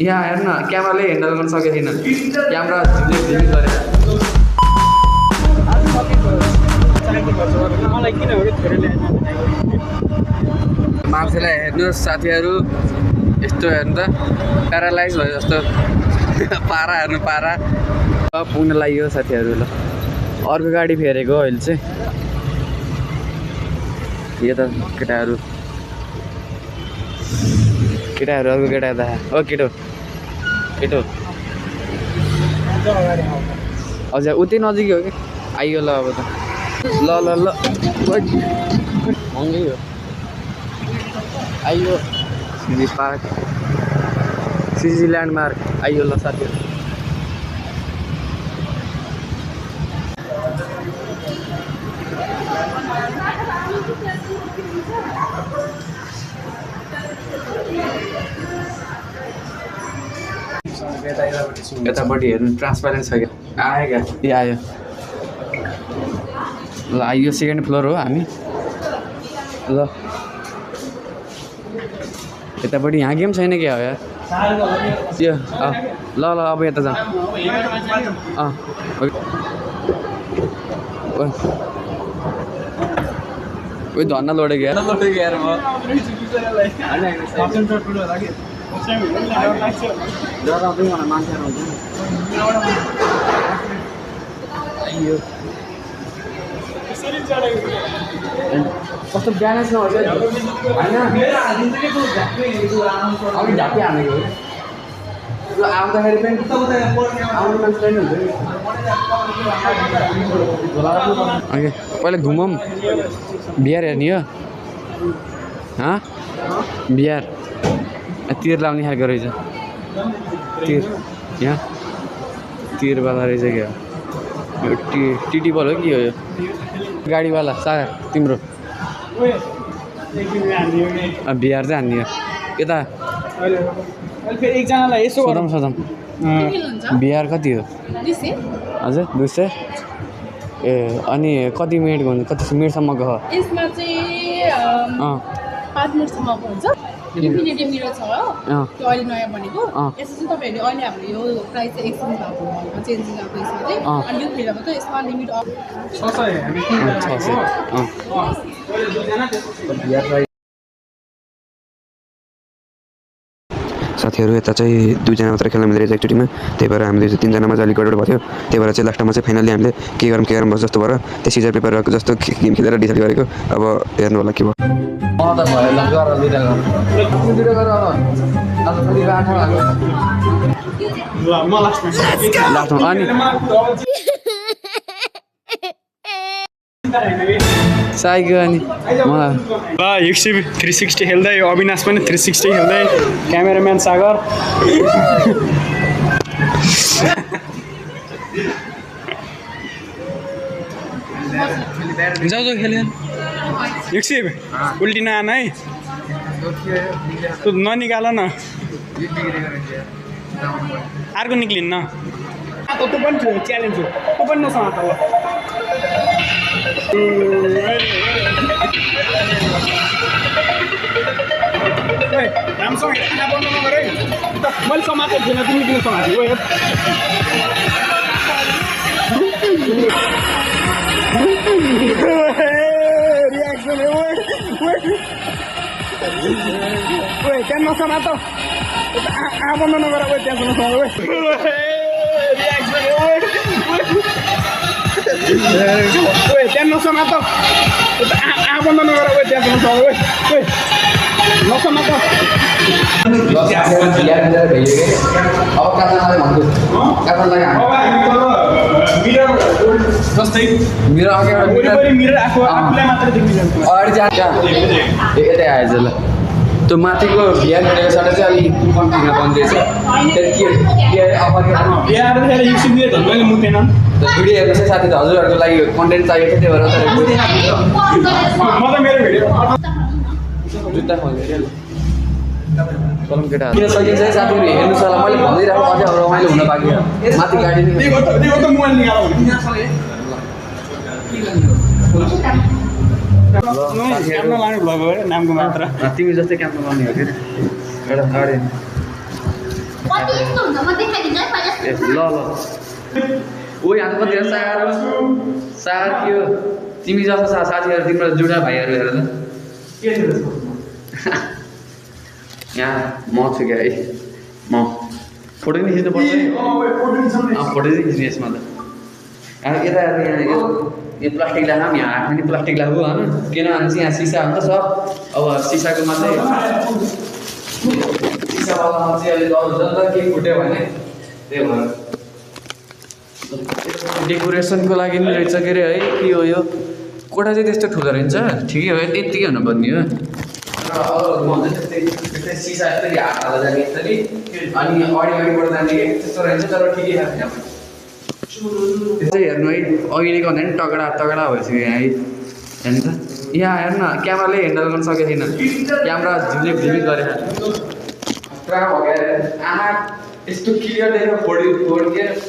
यहाँ हेर्न क्यामेराले ह्यान्डल गर्न सकेको थिएन क्यामेरा झिमिक गरेर मान्छेलाई हेर्नुहोस् साथीहरू यस्तो हेर्नु त प्यारालाइज भयो जस्तो पारा हेर्नु पारा पुग्न लाग्यो साथीहरू ल अर्को गाडी फेरेको अहिले चाहिँ यो त केटाहरू अर्को केटा त ओ केटो हजुर उतै नजिकै हो कि आइयो ल अब त ल महँगै हो आइयो सिजी पार्क सिजी ल्यान्डमार्क आइयो ल साथीहरू यतापट्टि हेर्नु ट्रान्सप्यारेन्ट छ क्या आयो क्या ए आयो ल आइयो सेकेन्ड फ्लोर हो हामी ल यतापट्टि यहाँ गेम छैन क्या हो यार यो ल अब यता जाउँ कोही धन्न लोडेको यार कस्तो ब्यालेन्स नहोस् होइन अघि झापी हानेको हो आउँदाखेरि पनि आउने मान्छे पनि हुन्छ नि पहिला घुमौँ बिहार हेर्ने हो बिहार तिर लाउने खालको रहेछ तिर यहाँ तिरवाला रहेछ क्या यो टिटी बल हो कि हो यो गाडीवाला सागर तिम्रो बिहार चाहिँ हान्ने हो यता सोधौँ बिहार कति हो हजुर 200 ए अनि कति मिनटको हुन्छ कति मिनटसम्मको हो यसमा चाहिँ 5 मिनटसम्मको हुन्छ इन्फिनिटी मिरर छ त्यो अहिले नयाँ बनेको यसो चाहिँ तपाईँहरूले अहिले हाम्रो यो प्राइस चाहिँ एक्सचेन्ज भएको चेन्जिङ भएको यसमा चाहिँ अनि यो फिल्डमा चाहिँ यसमा लिमिट अफ 600 साथीहरू यता चाहिँ 2 जना मात्र खेल्न मिल्दो रहेछ एकचोटिमा त्यही भएर हामीले 3 जनामा चाहिँ अलिक गडबड भयो त्यही भएर चाहिँ लास्टमा चाहिँ फाइनली हामीले के गरौँ बस जस्तो भएर त्यो सिजर पेपर जस्तो गेम खेलेर डिसाइड गरेको अब हेर्नु होला के भयो साइको अनि ल युक्सी 360 खेल्दै अविनाश पनि 360 खेल्दै क्यामेराम्यान सागर जाऊ खेल्यो युक्सी उल्टी नआन है तँ ननिकाल न अर्को निक्लिन्न तँ पनि च्यालेन्ज हो तँ पनि नसँग राम्रोसँग खाना बन्द नगर है मैले समातेको थिएन तिमी किन समातेको रियाक्सन त्यहाँ नसमात बन्द नगर त्यहाँ नसमा रियाक्सन त्यहाँ नसमात बन्द नगर त्यहाँ नसमा नसमात जस्तै मेरो अघि यतै आएछ ल त्यो माथिको बिहार भनेको साइड चाहिँ अलिक कम्तीमा बन्दैछ भिडियो हेर्नु चाहिँ साथी हजुरहरूको लागि कन्टेन्ट चाहिएको थियो त्यही भएर जुत्ता खोल्दै कलम केटा किन सकिन्छ है साथीहरू हेर्नुहोस् होला मैले भनिदिइरहेको अझै रमाइलो हुन बाँकी माथि गाडी नामको मात्र तिमी जस्तै क्याम्पमा लाने हो कि एउटा गाडी ल ओ यहाँ त कति सार के हो तिमी जस्तो साथीहरू तिम्रो जुडा भाइहरू हेर त यहाँ म छु क्या है म फोटो पनि खिच्नु पर्छ है फोटो चाहिँ खिच्नु यसमा त यता यहाँ यो प्लास्टिक लगाएको पनि यहाँ आँखा पनि प्लास्टिक लगाएको होइन किनभने चाहिँ यहाँ सिसा हुन्छ सब अब सिसाकोमा चाहिँ सिसावालामा चाहिँ अलिक अरू जता केही फुट्यो भने त्यही भएर डेकोरेसनको लागि पनि रहेछ के अरे है के हो यो कोठा चाहिँ त्यस्तो ठुलो रहेछ ठिकै हो यत्तिकै हुनुपर्ने हो र अरूहरूमा हुन्छ त्यस्तै सिसा यस्तै हात हाल्दा जाने यस्तरी अनि अगाडिबाट जाने त्यस्तो रहेछ तर ठिकै छ यहाँ त्यस्तै हेर्नु है अघि नै भन्दा नि तगडा तगडा भइसक्यो यहाँ है हेर्नु त यहाँ हेर्न क्यामेराले ह्यान्डल गर्न सकेको छैन क्यामेरा झिमिक गरेर पुरा भगेर आमा यस्तो क्लियर देख्यो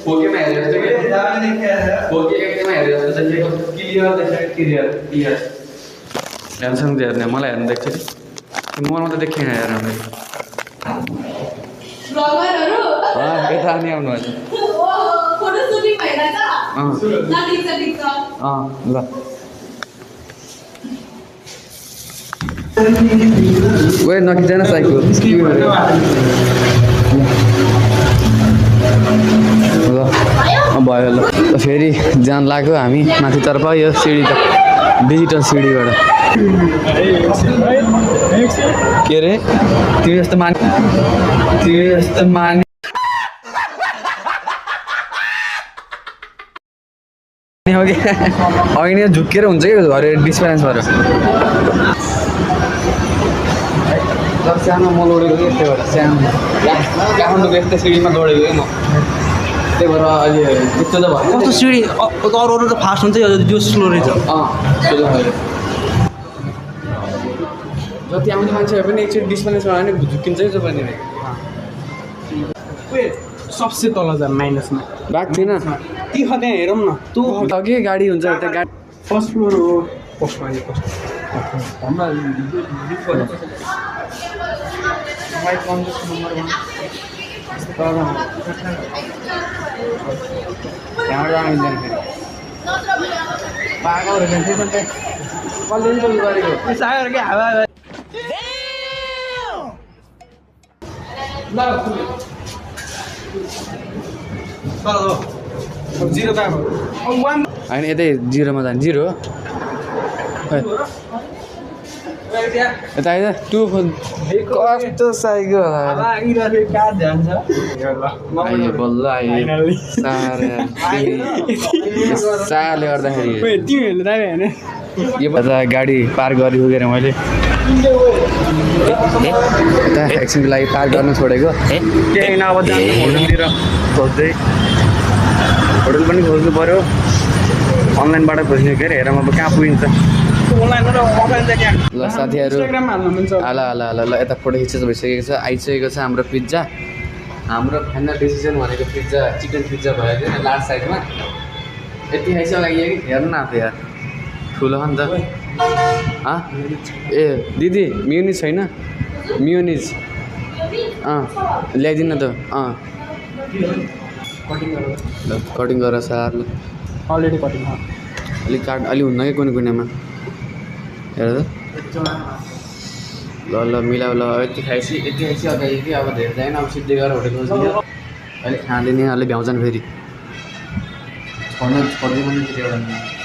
फोकेमा हेरेर जस्तो कि फोके एकैमा हेरेर जस्तो चाहिँ क्लियर देख्छ क्लियर हेर्छौँ त्यो हेर्ने मलाई हेर्नु देख्छ कि म त देखेँ हेर यता नि आउनु ल गए नखिचेन साइकल ल भयो ल फेरि जान लाग्यो हामी माथितर्फ यो सिडी त डिजिटल सिडीबाट के अरे तिमी जस्तो माने अघि नै झुक्केर हुन्छ कि घरि डिस्पेन्स भएर सानो म लडेको कि त्यही भएर सानो काठमाडौँको यस्तै सिडीमा दौडेको कि म त्यही भएर अहिले त्यस्तो त भयो कस्तो सिडी अरू त फास्ट हुन्छ यो स्लो रहेछ स्लो भयो जति आउने मान्छेहरू पनि एकचोटि डिस्पेन्समा आयो भने झुक्किन्छ है जो पनि सबसे तल जा माइनसमा बाघ थिएन ती त्यहाँ हेरौँ न तँ अघि गाडी हुन्छ त्यहाँ गाडी फर्स्ट फ्लोर हो फर्स्टमा त्यहाँबाट जानु मिल्दैन फेरि पाएको रहेछ त्यसमा कसले पनि गरेको सागर के हावा जिरो त होइन यतै जिरोमा जाने जिरो यता आइज टु कस्तो साइकल आयो बल्ल आयो सारले गर्दाखेरि यो गाडी पार्क गरिपुगेर मैले यता एकछिनको लागि पार्क गर्न छोडेको केही नभए जानु होटलतिर खोज्दै होटल पनि खोज्नु पऱ्यो अनलाइनबाट खोज्ने के अरे हेरौँ अब कहाँ पुगिन्छ ल साथीहरू ल यता फोटो खिचेर भइसकेको छ आइसकेको छ हाम्रो पिज्जा हाम्रो फाइनल डिसिजन भनेको पिज्जा चिकन पिज्जा भयो क्या लास्ट साइडमा यति खाइसक्यो कि हेर्नु न आफै यार ठुलो हो नि त ए दिदी मियोनिज छैन मियोनिज ल्याइदिनु त ल कटिङ गरेर सार ल अलरेडी कटिङ अलिक अलि हुन्न कि कुनै कुनैमा हेर त ल मिलाऊ ल यति खाएपछि अगाडि कि अब धेरै छैन अब सिद्धि गरेर होटेल खोज्दियो अहिले खाँदैन अलिक भ्याउँछन् फेरि छोड्दिनु पनि एउटा